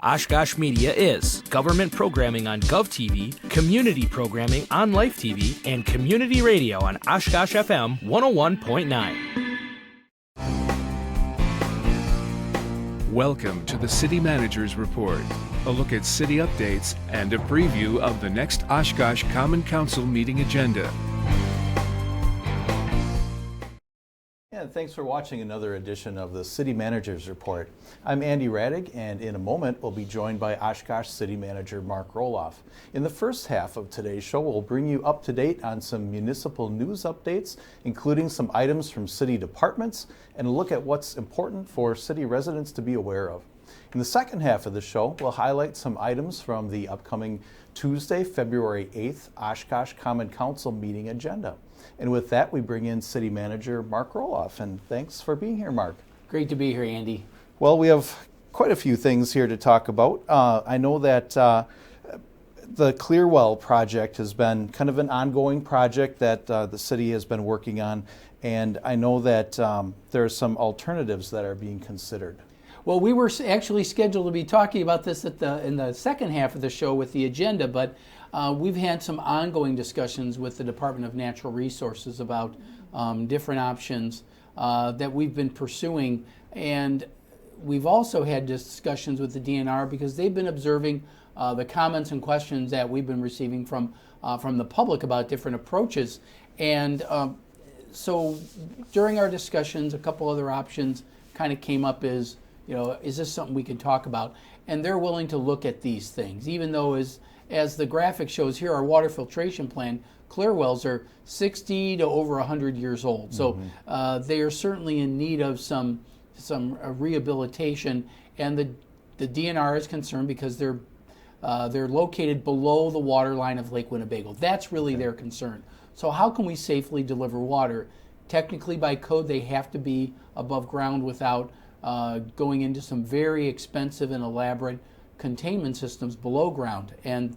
Oshkosh Media is government programming on GovTV, community programming on Life TV, and community radio on Oshkosh FM 101.9. Welcome to the City Manager's Report, a look at city updates and a preview of the next Oshkosh Common Council meeting agenda. And thanks for watching another edition of the City Manager's Report. I'm Andy Radig, and in a moment we'll be joined by Oshkosh City Manager Mark Roloff. In the first half of today's show, we'll bring you up to date on some municipal news updates, including some items from city departments, and a look at what's important for city residents to be aware of. In the second half of the show, we'll highlight some items from the upcoming Tuesday, February 8th, Oshkosh Common Council meeting agenda. And with that, we bring in City Manager Mark Roloff, and thanks for being here, Mark. Great to be here, Andy. Well, we have quite a few things here to talk about. I know that the Clearwell project has been kind of an ongoing project that the city has been working on, and I know that there are some alternatives that are being considered. Well, we were actually scheduled to be talking about this in the second half of the show with the agenda, but we've had some ongoing discussions with the Department of Natural Resources about different options that we've been pursuing, and we've also had discussions with the DNR because they've been observing the comments and questions that we've been receiving from the public about different approaches. And so during our discussions, a couple other options kind of came up is this something we can talk about? And they're willing to look at these things, even though as the graphic shows here, our water filtration plant, clear wells are 60 to over 100 years old. So they are certainly in need of some rehabilitation, and the DNR is concerned because they're located below the water line of Lake Winnebago. That's really their concern. So how can we safely deliver water? Technically, by code, they have to be above ground without going into some very expensive and elaborate containment systems below ground, and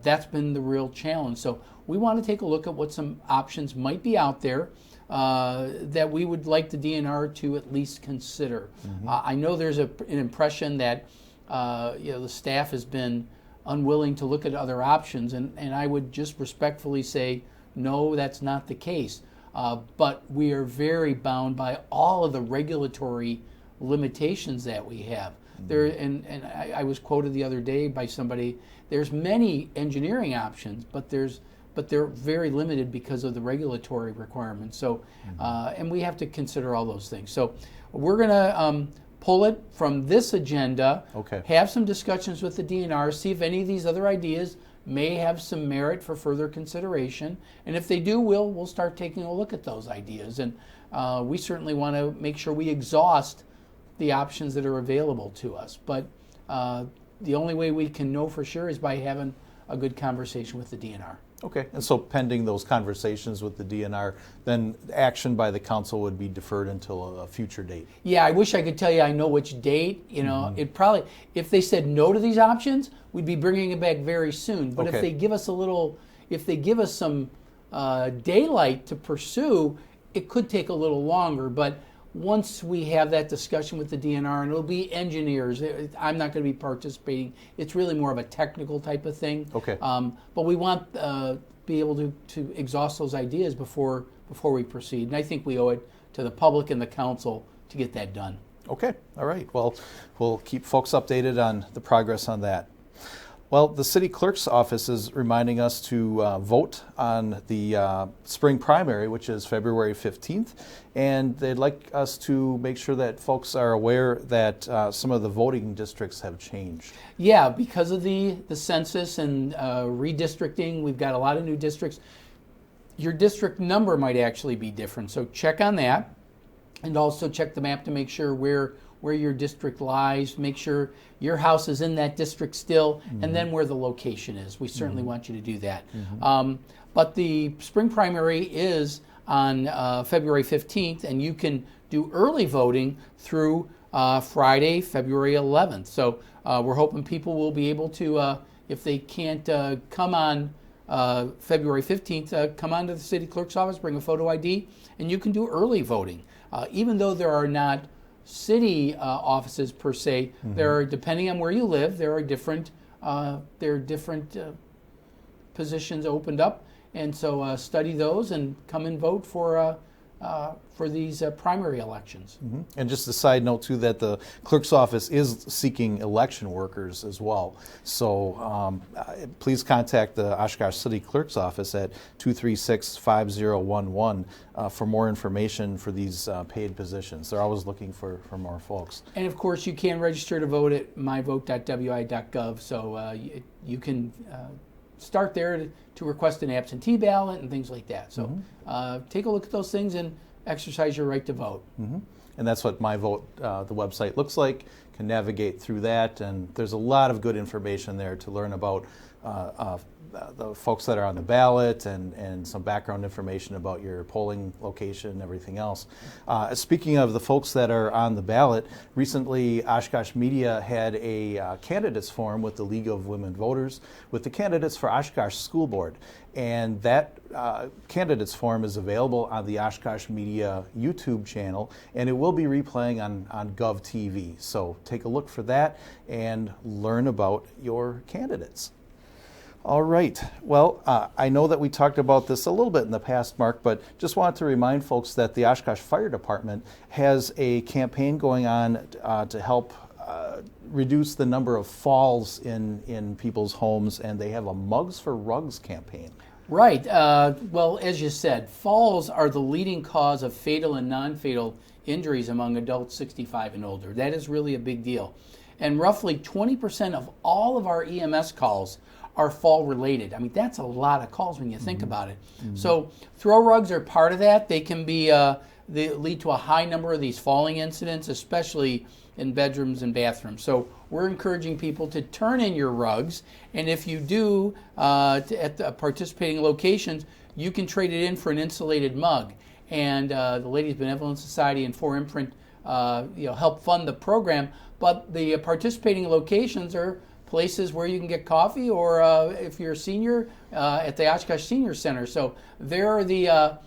that's been the real challenge. So we want to take a look at what some options might be out there that we would like the DNR to at least consider. I know there's an impression that the staff has been unwilling to look at other options, and I would just respectfully say no, that's not the case. But we are very bound by all of the regulatory limitations that we have. There, and I was quoted the other day by somebody, there's many engineering options, but they're very limited because of the regulatory requirements. So, and we have to consider all those things. So we're going to pull it from this agenda, have some discussions with the DNR, see if any of these other ideas may have some merit for further consideration. And if they do, we'll start taking a look at those ideas. And we certainly want to make sure we exhaust the options that are available to us. But the only way we can know for sure is by having a good conversation with the DNR. Okay, and so pending those conversations with the DNR, then action by the council would be deferred until a future date. Yeah, I wish I could tell you I know which date. It probably, if they said no to these options, we'd be bringing it back very soon. But if they give us some daylight to pursue, it could take a little longer. But once we have that discussion with the DNR, and it'll be engineers, I'm not going to be participating. It's really more of a technical type of thing. But we want to be able to exhaust those ideas before we proceed. And I think we owe it to the public and the council to get that done. Okay, all right. Well, we'll keep folks updated on the progress on that. Well, the city clerk's office is reminding us to vote on the spring primary, which is February 15th, and they'd like us to make sure that folks are aware that some of the voting districts have changed. Yeah, because of the census and redistricting, we've got a lot of new districts. Your district number might actually be different, so check on that, and also check the map to make sure where your district lies, make sure your house is in that district still, and then where the location is. We certainly want you to do that. But the spring primary is on February 15th, and you can do early voting through Friday, February 11th. So we're hoping people will be able to, if they can't come on February 15th, come on to the city clerk's office, bring a photo ID, and you can do early voting. Even though there are not city offices per se. There are, depending on where you live, there are different positions opened up, and so study those and come and vote for these primary elections. And just a side note too, that the clerk's office is seeking election workers as well. So please contact the Oshkosh City Clerk's office at 236-5011 for more information for these paid positions. They're always looking for more folks. And of course, you can register to vote at myvote.wi.gov. So you can start there to request an absentee ballot and things like that. So take a look at those things and exercise your right to vote. And that's what My Vote, the website, looks like. Can navigate through that, and there's a lot of good information there to learn about the folks that are on the ballot and some background information about your polling location and everything else. Speaking of the folks that are on the ballot, recently Oshkosh Media had a candidates forum with the League of Women Voters with the candidates for Oshkosh School Board. And that candidates forum is available on the Oshkosh Media YouTube channel, and it will be replaying on Gov TV. So take a look for that and learn about your candidates. All right. Well, I know that we talked about this a little bit in the past, Mark, but just wanted to remind folks that the Oshkosh Fire Department has a campaign going on to help reduce the number of falls in people's homes, and they have a Mugs for Rugs campaign. Right. Well, as you said, falls are the leading cause of fatal and non-fatal injuries among adults 65 and older. That is really a big deal. And roughly 20% of all of our EMS calls are fall related. I mean, that's a lot of calls when you think about it. So throw rugs are part of that. They can be, they lead to a high number of these falling incidents, especially in bedrooms and bathrooms. So we're encouraging people to turn in your rugs, and if you do at the participating locations, you can trade it in for an insulated mug. And the Ladies Benevolent Society and 4Imprint help fund the program, but the participating locations are places where you can get coffee, or if you're a senior, at the Oshkosh Senior Center. So there are the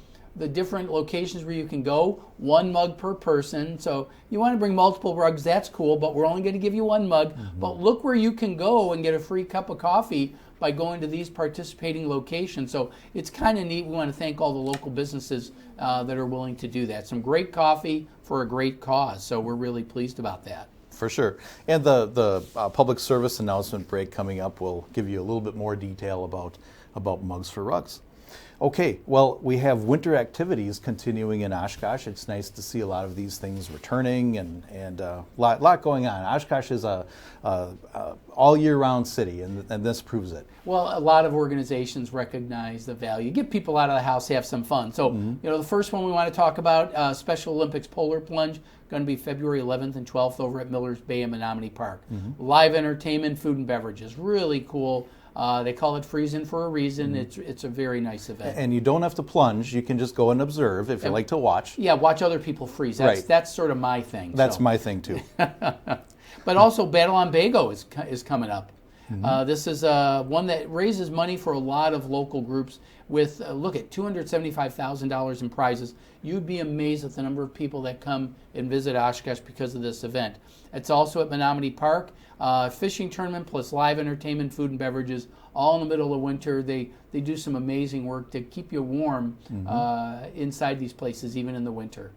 different locations where you can go, one mug per person. So you want to bring multiple rugs, that's cool, but we're only going to give you one mug. But look where you can go and get a free cup of coffee by going to these participating locations. So it's kind of neat. We want to thank all the local businesses that are willing to do that. Some great coffee for a great cause. So we're really pleased about that. For sure. And the public service announcement break coming up will give you a little bit more detail about Mugs for Rugs. Okay, well, we have winter activities continuing in Oshkosh. It's nice to see a lot of these things returning and a lot going on. Oshkosh is a all year round city, and this proves it. Well, a lot of organizations recognize the value. Get people out of the house, have some fun. So, the first one we want to talk about, Special Olympics Polar Plunge, going to be February 11th and 12th over at Millers Bay in Menominee Park. Live entertainment, food and beverages, really cool. They call it Freezing for a reason. It's a very nice event. And you don't have to plunge. You can just go and observe if you like to watch. Yeah, watch other people freeze. That's sort of my thing. That's my thing too. But also Battle on Bago is coming up. This is one that raises money for a lot of local groups with, look at $275,000 in prizes. You'd be amazed at the number of people that come and visit Oshkosh because of this event. It's also at Menominee Park. Fishing tournament plus live entertainment, food and beverages, all in the middle of winter. They do some amazing work to keep you warm inside these places, even in the winter.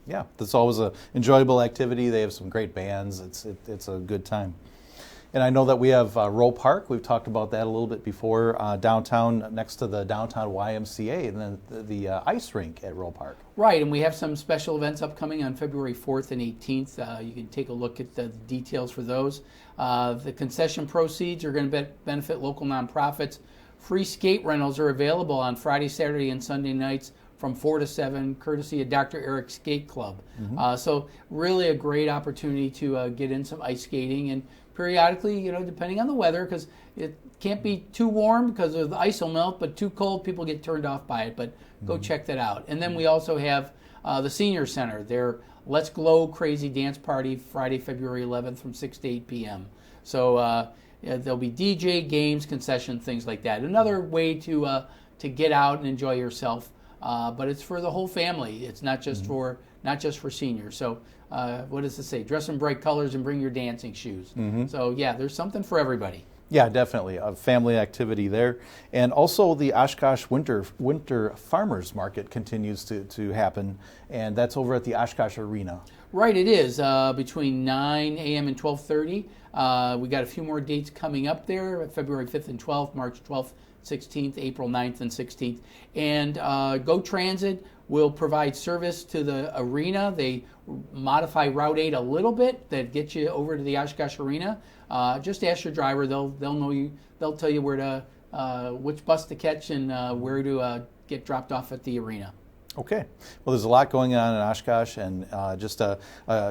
Yeah, that's always an enjoyable activity. They have some great bands. It's a good time. And I know that we have Roe Park. We've talked about that a little bit before, downtown, next to the downtown YMCA, and then the ice rink at Roe Park. Right, and we have some special events upcoming on February 4th and 18th. You can take a look at the details for those. The concession proceeds are going to benefit local nonprofits. Free skate rentals are available on Friday, Saturday, and Sunday nights from 4 to 7, courtesy of Dr. Eric's Skate Club. So really a great opportunity to get in some ice skating, and periodically, depending on the weather, because it can't be too warm because the ice will melt, but too cold, people get turned off by it. But go check that out. And then we also have the Senior Center, their Let's Glow Crazy Dance Party, Friday, February 11th from 6 to 8 p.m. So there'll be DJ, games, concession, things like that. Another way to get out and enjoy yourself. But it's for the whole family. It's not just for not just for seniors. So what does it say? Dress in bright colors and bring your dancing shoes. So yeah, there's something for everybody. Yeah, definitely. A family activity there. And also the Oshkosh Winter Farmers Market continues to happen, and that's over at the Oshkosh Arena. Right, it is between 9 a.m. and 12:30. We got a few more dates coming up there, February 5th and 12th, March 12th, 16th, April 9th and 16th. And Go Transit will provide service to the arena. They modify Route 8 a little bit that gets you over to the Oshkosh Arena. Just ask your driver; they'll know you. They'll tell you where to, which bus to catch, and where to get dropped off at the arena. Okay. Well, there's a lot going on in Oshkosh, and just a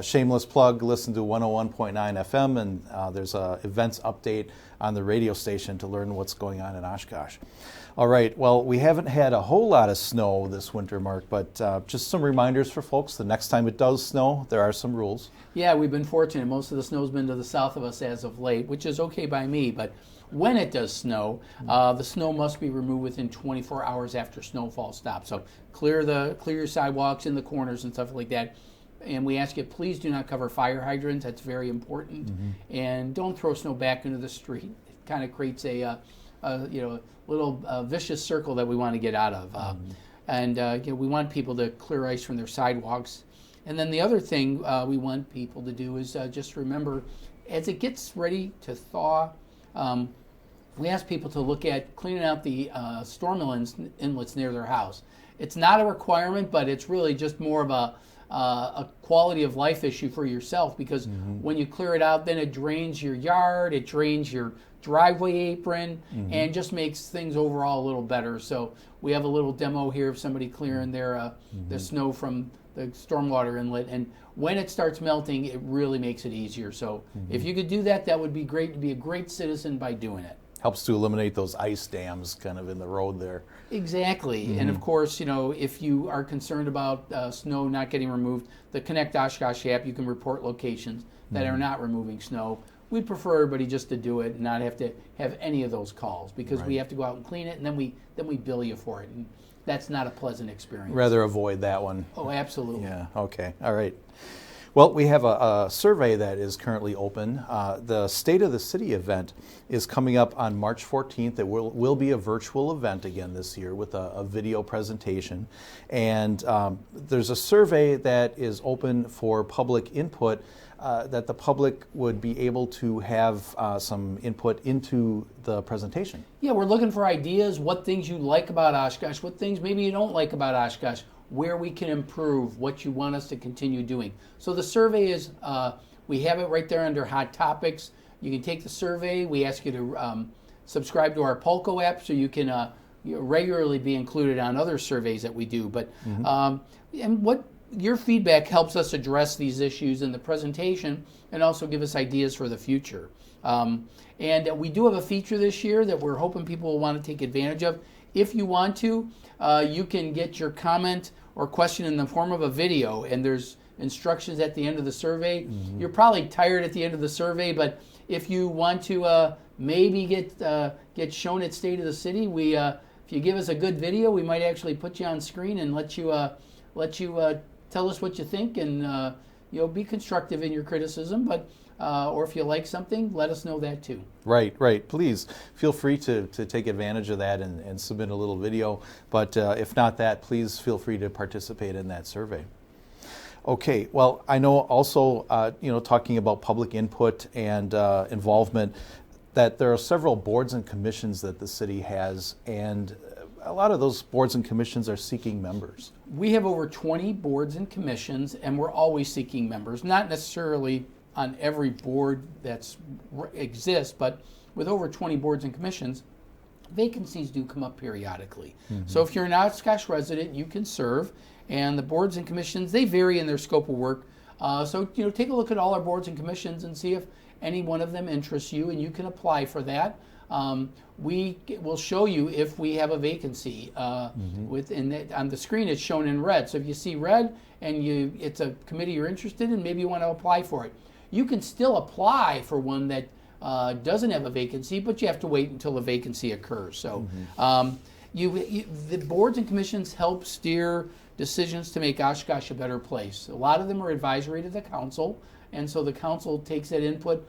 shameless plug, listen to 101.9 FM, and there's a events update on the radio station to learn what's going on in Oshkosh. All right. Well, we haven't had a whole lot of snow this winter, Mark, but just some reminders for folks. The next time it does snow, there are some rules. Yeah, we've been fortunate. Most of the snow's been to the south of us as of late, which is okay by me, but when it does snow, the snow must be removed within 24 hours after snowfall stops. So clear your sidewalks in the corners and stuff like that. And we ask you, please do not cover fire hydrants. That's very important. And don't throw snow back into the street. It kind of creates a little vicious circle that we want to get out of. We want people to clear ice from their sidewalks. And then the other thing we want people to do is just remember, as it gets ready to thaw, we ask people to look at cleaning out the storm inlets near their house. It's not a requirement, but it's really just more of a quality of life issue for yourself, because when you clear it out, then it drains your yard, it drains your driveway apron, and just makes things overall a little better. So we have a little demo here of somebody clearing their snow from the stormwater inlet, and when it starts melting, it really makes it easier. So if you could do that, that would be great, to be a great citizen by doing it. Helps to eliminate those ice dams kind of in the road there. Exactly. And of course, if you are concerned about snow not getting removed, the Connect Oshkosh app, you can report locations that are not removing snow. We'd prefer everybody just to do it and not have to have any of those calls, because we have to go out and clean it, and then we bill you for it. And that's not a pleasant experience. Rather avoid that one. Oh, absolutely. Yeah, okay, all right. Well, we have a survey that is currently open. The State of the City event is coming up on March 14th. It will be a virtual event again this year with a video presentation. And there's a survey that is open for public input, that the public would be able to have some input into the presentation. Yeah, we're looking for ideas, what things you like about Oshkosh, what things maybe you don't like about Oshkosh, where we can improve, what you want us to continue doing. So the survey is, we have it right there under Hot Topics. You can take the survey. We ask you to subscribe to our Polko app so you can regularly be included on other surveys that we do. But and what your feedback helps us address these issues in the presentation and also give us ideas for the future. And we do have a feature this year that we're hoping people will want to take advantage of. If you want to, you can get your comment or question in the form of a video, and there's instructions at the end of the survey. You're probably tired at the end of the survey, but if you want to maybe get shown at State of the City, if you give us a good video, we might actually put you on screen and let you tell us what you think, and be constructive in your criticism. But or if you like something, let us know that too. Right. Please feel free to take advantage of that and submit a little video. But if not that, please feel free to participate in that survey. Okay. Well, I know also, talking about public input and involvement, that there are several boards and commissions that the city has, and a lot of those boards and commissions are seeking members. We have over 20 boards and commissions, and we're always seeking members. Not necessarily on every board that exists, but with over 20 boards and commissions, vacancies do come up periodically. So if you're an Oshkosh resident, you can serve, and the boards and commissions, they vary in their scope of work. So take a look at all our boards and commissions and see if any one of them interests you, and you can apply for that. We will show you if we have a vacancy. On the screen, it's shown in red. So if you see red and it's a committee you're interested in, maybe you want to apply for it. You can still apply for one that doesn't have a vacancy, but you have to wait until a vacancy occurs. So the boards and commissions help steer decisions to make Oshkosh a better place. A lot of them are advisory to the council, and so the council takes that input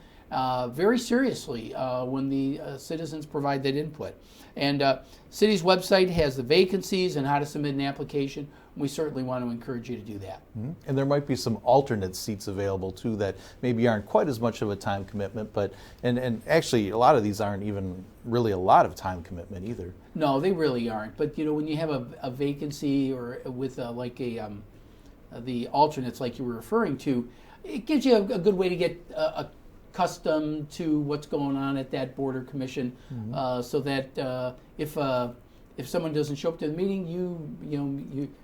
very seriously when the citizens provide that input. And city's website has the vacancies and how to submit an application. We certainly want to encourage you to do that. Mm-hmm. And there might be some alternate seats available too that maybe aren't quite as much of a time commitment, but and actually a lot of these aren't even really a lot of time commitment either. No, they really aren't. But when you have a vacancy or with the alternates like you were referring to, it gives you a good way to get accustomed to what's going on at that board or commission, so that if someone doesn't show up to the meeting,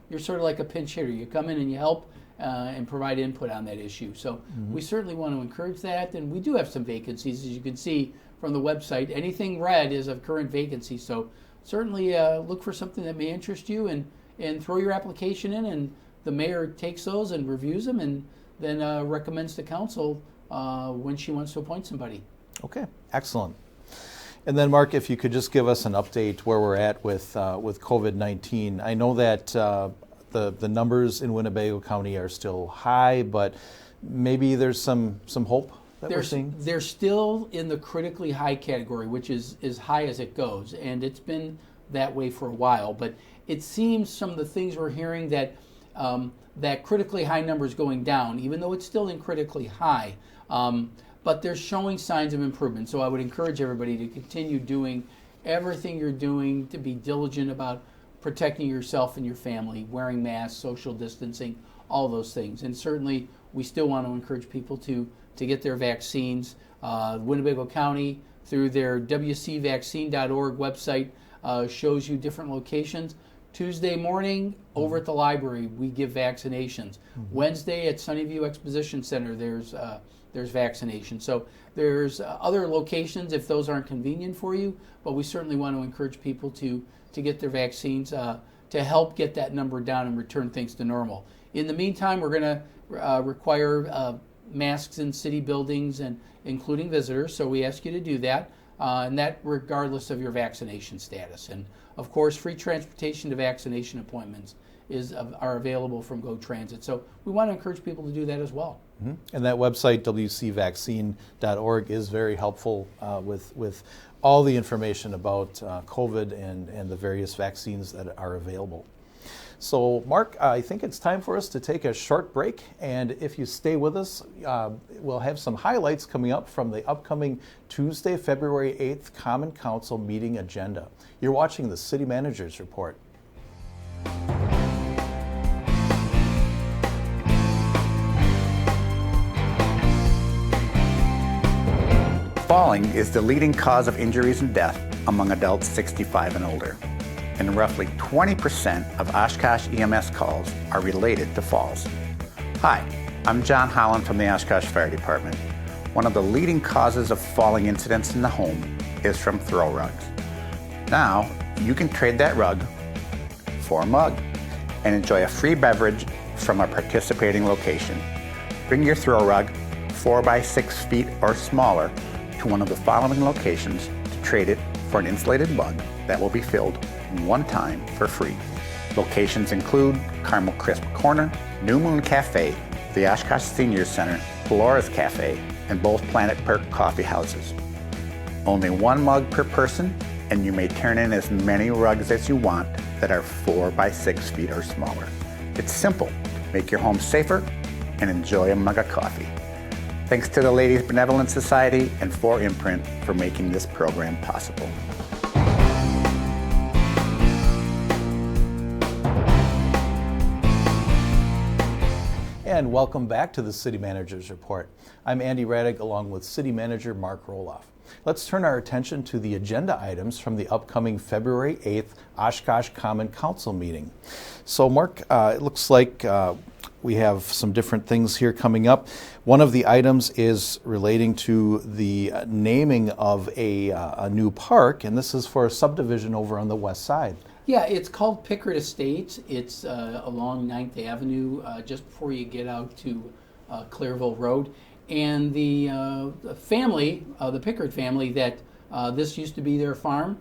you're sort of like a pinch hitter. You come in and you help and provide input on that issue. So we certainly want to encourage that, and we do have some vacancies, as you can see from the website. Anything red is a current vacancy, so certainly look for something that may interest you and throw your application in, and the mayor takes those and reviews them and then recommends to council when she wants to appoint somebody. Okay, excellent. And then, Mark, if you could just give us an update where we're at with COVID-19. I know that the numbers in Winnebago County are still high, but maybe there's some hope that we're seeing? They're still in the critically high category, which is as high as it goes, and it's been that way for a while. But it seems some of the things we're hearing that that critically high number is going down, even though it's still in critically high. But they're showing signs of improvement. So I would encourage everybody to continue doing everything you're doing, to be diligent about protecting yourself and your family, wearing masks, social distancing, all those things. And certainly we still want to encourage people to get their vaccines. Winnebago County, through their wcvaccine.org website, shows you different locations. Tuesday morning, over at the library, we give vaccinations. Wednesday at Sunnyview Exposition Center, there's vaccination. So there's other locations if those aren't convenient for you, but we certainly want to encourage people to get their vaccines to help get that number down and return things to normal. In the meantime, we're going to require masks in city buildings and including visitors, so we ask you to do that, and that regardless of your vaccination status. And of course, free transportation to vaccination appointments are available from Go Transit. So we want to encourage people to do that as well. And that website, wcvaccine.org, is very helpful with all the information about COVID and the various vaccines that are available. So, Mark, I think it's time for us to take a short break, and if you stay with us, we'll have some highlights coming up from the upcoming Tuesday, February 8th Common Council meeting agenda. You're watching the City Manager's Report. Falling is the leading cause of injuries and death among adults 65 and older, and roughly 20% of Oshkosh EMS calls are related to falls. Hi, I'm John Holland from the Oshkosh Fire Department. One of the leading causes of falling incidents in the home is from throw rugs. Now, you can trade that rug for a mug and enjoy a free beverage from a participating location. Bring your throw rug 4 by 6 feet or smaller to one of the following locations to trade it for an insulated mug that will be filled one time for free. Locations include Carmel Crisp Corner, New Moon Cafe, the Oshkosh Senior Center, Laura's Cafe, and both Planet Perk coffee houses. Only one mug per person, and you may turn in as many rugs as you want that are 4 by 6 feet or smaller. It's simple. Make your home safer and enjoy a mug of coffee. Thanks to the Ladies Benevolent Society and 4Imprint for making this program possible. And welcome back to the City Manager's Report. I'm Andy Radig along with City Manager Mark Roloff. Let's turn our attention to the agenda items from the upcoming February 8th Oshkosh Common Council meeting. So Mark, it looks like we have some different things here coming up. One of the items is relating to the naming of a new park, and this is for a subdivision over on the west side. Yeah, it's called Pickard Estates. It's along 9th Avenue, just before you get out to Clairville Road. And the family, the Pickard family, that this used to be their farm,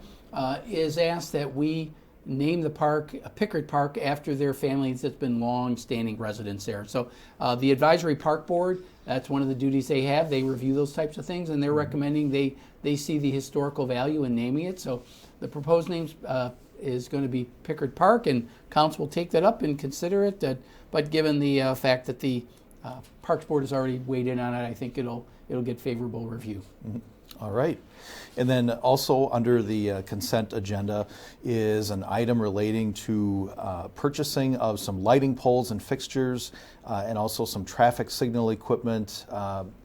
is asked that we name the park Pickard Park after their families that's been long-standing residents there. So the Advisory Park Board, that's one of the duties they have. They review those types of things, and they're recommending they see the historical value in naming it. So the proposed name is going to be Pickard Park, and council will take that up and consider it. But given the fact that the Parks Board has already weighed in on it, I think it'll get favorable review. Mm-hmm. All right. And then also under the consent agenda is an item relating to purchasing of some lighting poles and fixtures and also some traffic signal equipment,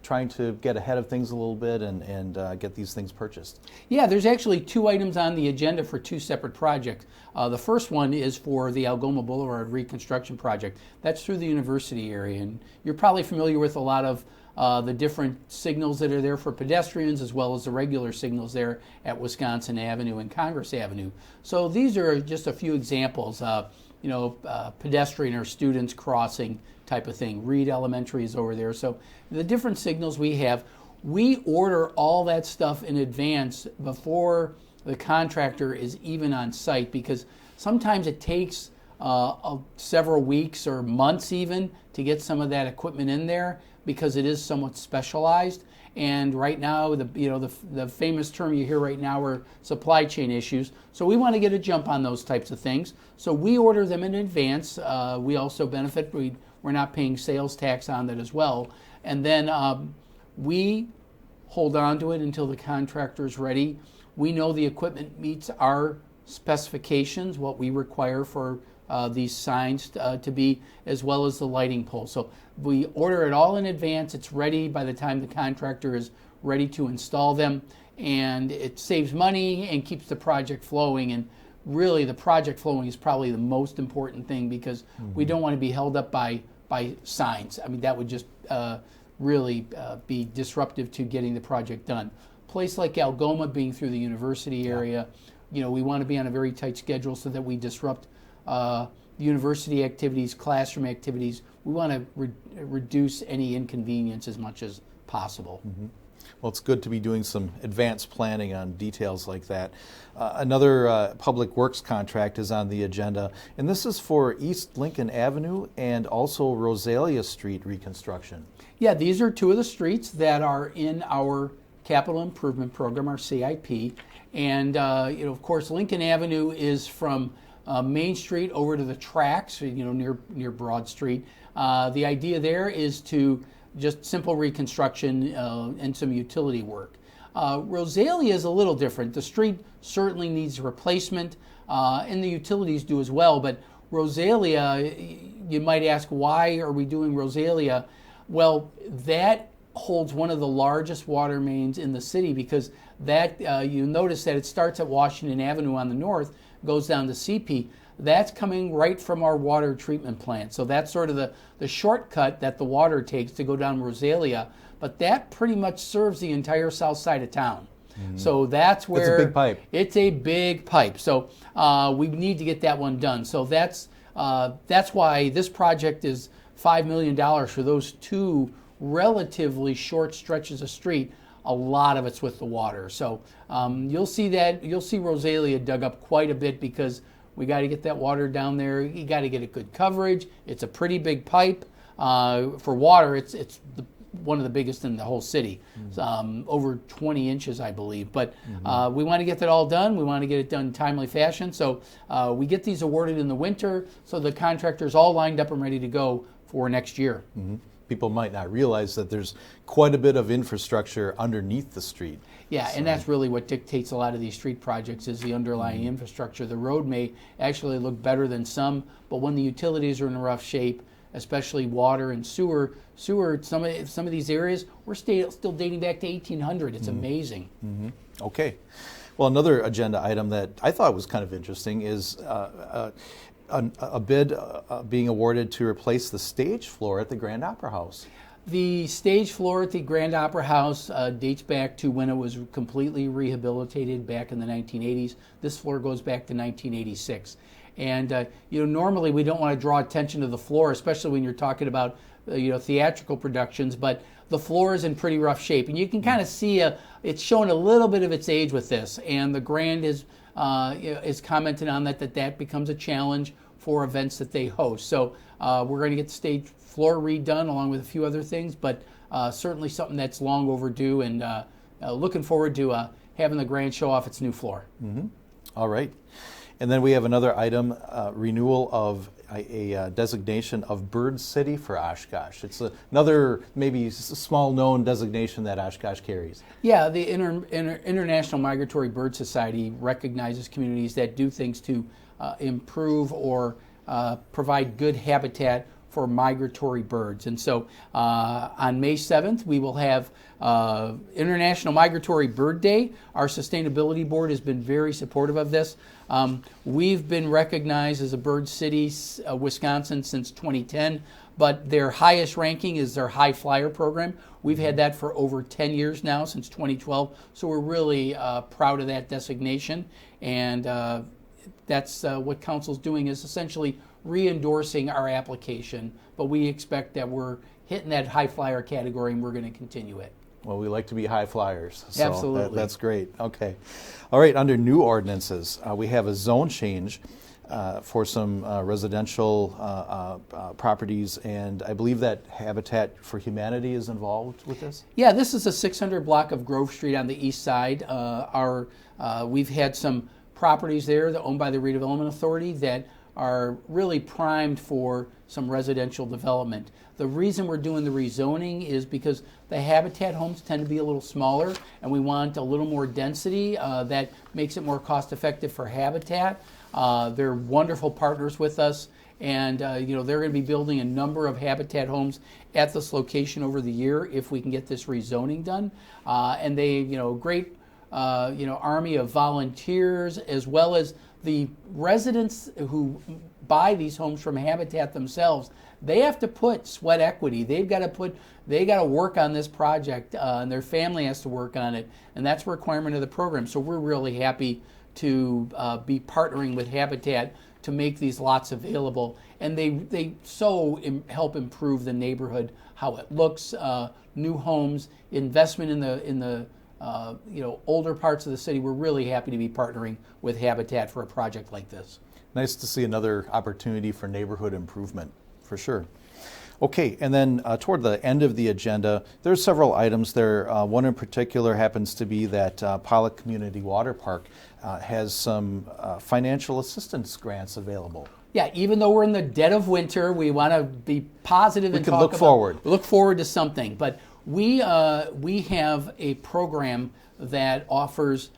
trying to get ahead of things a little bit and get these things purchased. Yeah, there's actually 2 items on the agenda for 2 separate projects. The first one is for the Algoma Boulevard Reconstruction project. That's through the university area, and you're probably familiar with a lot of the different signals that are there for pedestrians, as well as the regular signals there at Wisconsin Avenue and Congress Avenue. So these are just a few examples, pedestrian or students crossing type of thing. Reed Elementary is over there. So the different signals we have, we order all that stuff in advance before the contractor is even on site, because sometimes it takes several weeks or months even to get some of that equipment in there, because it is somewhat specialized. And right now, the famous term you hear right now are supply chain issues. So we want to get a jump on those types of things. So we order them in advance. We also benefit. We're not paying sales tax on that as well. And then we hold on to it until the contractor is ready. We know the equipment meets our specifications, what we require for these signs to be, as well as the lighting pole. So we order it all in advance. It's ready by the time the contractor is ready to install them, and it saves money and keeps the project flowing. And really, the project flowing is probably the most important thing, because we don't want to be held up by signs. I mean, that would just really be disruptive to getting the project done. Place like Algoma, being through the university area, we want to be on a very tight schedule so that we disrupt university activities, classroom activities. We want to reduce any inconvenience as much as possible. Mm-hmm. Well, it's good to be doing some advanced planning on details like that. Another public works contract is on the agenda, and this is for East Lincoln Avenue and also Rosalia Street reconstruction. Yeah, these are 2 of the streets that are in our capital improvement program, our CIP. And of course, Lincoln Avenue is from Main Street over to the tracks, near Broad Street. The idea there is to just simple reconstruction and some utility work. Rosalia is a little different. The street certainly needs replacement, and the utilities do as well. But Rosalia, you might ask, why are we doing Rosalia? Well, that holds one of the largest water mains in the city, because that you notice that it starts at Washington Avenue on the north, goes down to CP. That's coming right from our water treatment plant. So that's sort of the shortcut that the water takes to go down Rosalia. But that pretty much serves the entire south side of town. Mm-hmm. So that's where... It's a big pipe. It's a big pipe. So we need to get that one done. So that's why this project is $5 million for those 2 relatively short stretches of street. A lot of it's with the water. So you'll see Rosalia dug up quite a bit, because we got to get that water down there. You got to get a good coverage. It's a pretty big pipe. For water, it's one of the biggest in the whole city. Over 20 inches, I believe. But we want to get that all done. We want to get it done in timely fashion. So we get these awarded in the winter, so the contractor's all lined up and ready to go for next year. Mm-hmm. People might not realize that there's quite a bit of infrastructure underneath the street. Yeah, so. And that's really what dictates a lot of these street projects, is the underlying infrastructure. The road may actually look better than some, but when the utilities are in rough shape, especially water and sewer, some of these areas, we're still dating back to 1800. It's amazing. Mm-hmm. Okay. Well, another agenda item that I thought was kind of interesting is a bid being awarded to replace the stage floor at the Grand Opera House. The stage floor at the Grand Opera House dates back to when it was completely rehabilitated back in the 1980s. This floor goes back to 1986. And normally we don't want to draw attention to the floor, especially when you're talking about theatrical productions, but the floor is in pretty rough shape. And you can kind of see it's showing a little bit of its age with this. And the Grand has is commented on that becomes a challenge for events that they host. So we're going to get the stage floor redone along with a few other things, but certainly something that's long overdue, and looking forward to having the Grand show off its new floor. Mm-hmm. All right. And then we have another item, renewal of a designation of Bird City for Oshkosh. It's another maybe small known designation that Oshkosh carries. Yeah, the International Migratory Bird Society recognizes communities that do things to improve or provide good habitat for migratory birds. And so on May 7th, we will have International Migratory Bird Day. Our Sustainability Board has been very supportive of this. We've been recognized as a bird city, Wisconsin, since 2010, but their highest ranking is their High Flyer program. We've had that for over 10 years now, since 2012, so we're really proud of that designation. And that's what Council's doing, is essentially re-endorsing our application, but we expect that we're hitting that high flyer category and we're going to continue it. Well, we like to be high flyers. So absolutely. That's great. Okay. All right, under new ordinances, we have a zone change for some residential properties, and I believe that Habitat for Humanity is involved with this? Yeah, this is a 600 block of Grove Street on the east side. We've had some properties there that are owned by the Redevelopment Authority that are really primed for some residential development. The reason we're doing the rezoning is because the Habitat homes tend to be a little smaller, and we want a little more density that makes it more cost effective for Habitat. They're wonderful partners with us, and they're going to be building a number of Habitat homes at this location over the year if we can get this rezoning done. And they, great army of volunteers, as well as the residents who buy these homes from Habitat themselves. They have to put sweat equity. They got to work on this project, and their family has to work on it, and that's a requirement of the program. So we're really happy to be partnering with Habitat to make these lots available, and they help improve the neighborhood, how it looks, new homes, investment in the older parts of the city. We're really happy to be partnering with Habitat for a project like this. Nice to see another opportunity for neighborhood improvement, for sure. Okay, and then toward the end of the agenda, there's several items there. One in particular happens to be that Pollock Community Water Park has some financial assistance grants available. Yeah, even though we're in the dead of winter, we want to be positive and look forward to something. But we have a program that offers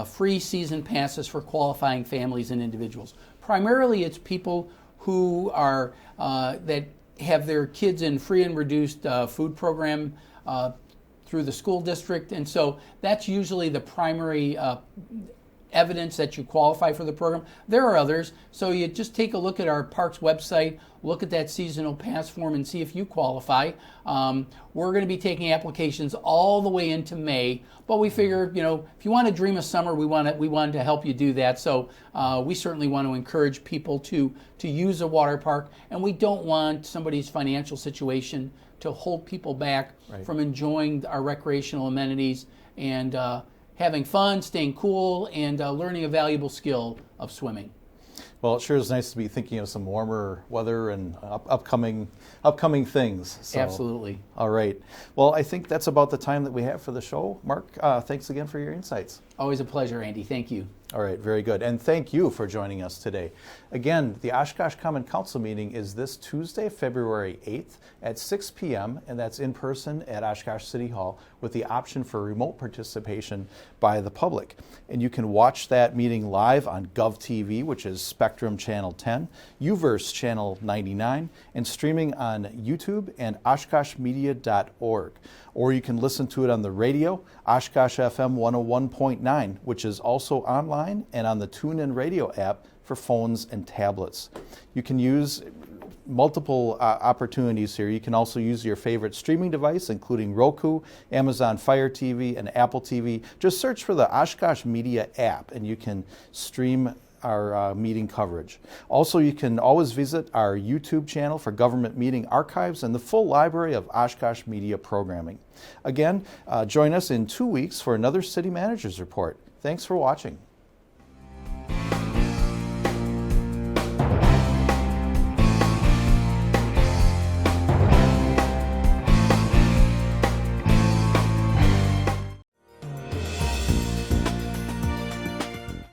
free season passes for qualifying families and individuals. Primarily, it's people who are that have their kids in free and reduced food program through the school district, and so that's usually the primary evidence that you qualify for the program. There are others, so you just take a look at our parks website, look at that seasonal pass form, and see if you qualify. We're going to be taking applications all the way into May, but we figure, if you want to dream of summer, we wanted to help you do that. So we certainly want to encourage people to use a water park, and we don't want somebody's financial situation to hold people back from enjoying our recreational amenities and having fun, staying cool, and learning a valuable skill of swimming. Well, it sure is nice to be thinking of some warmer weather and upcoming things. So, absolutely. All right. Well, I think that's about the time that we have for the show. Mark, thanks again for your insights. Always a pleasure, Andy. Thank you. All right, very good. And thank you for joining us today. Again, the Oshkosh Common Council meeting is this Tuesday, February 8th at 6 p.m., and that's in person at Oshkosh City Hall with the option for remote participation by the public. And you can watch that meeting live on GovTV, which is Spectrum Channel 10, UVerse Channel 99, and streaming on YouTube and OshkoshMedia.org. Or you can listen to it on the radio, Oshkosh FM 101.9, which is also online and on the TuneIn Radio app for phones and tablets. You can use multiple opportunities here. You can also use your favorite streaming device, including Roku, Amazon Fire TV, and Apple TV. Just search for the Oshkosh Media app, and you can stream our meeting coverage. Also, you can always visit our YouTube channel for government meeting archives and the full library of Oshkosh Media programming. Again, join us in 2 weeks for another City Managers Report. Thanks for watching.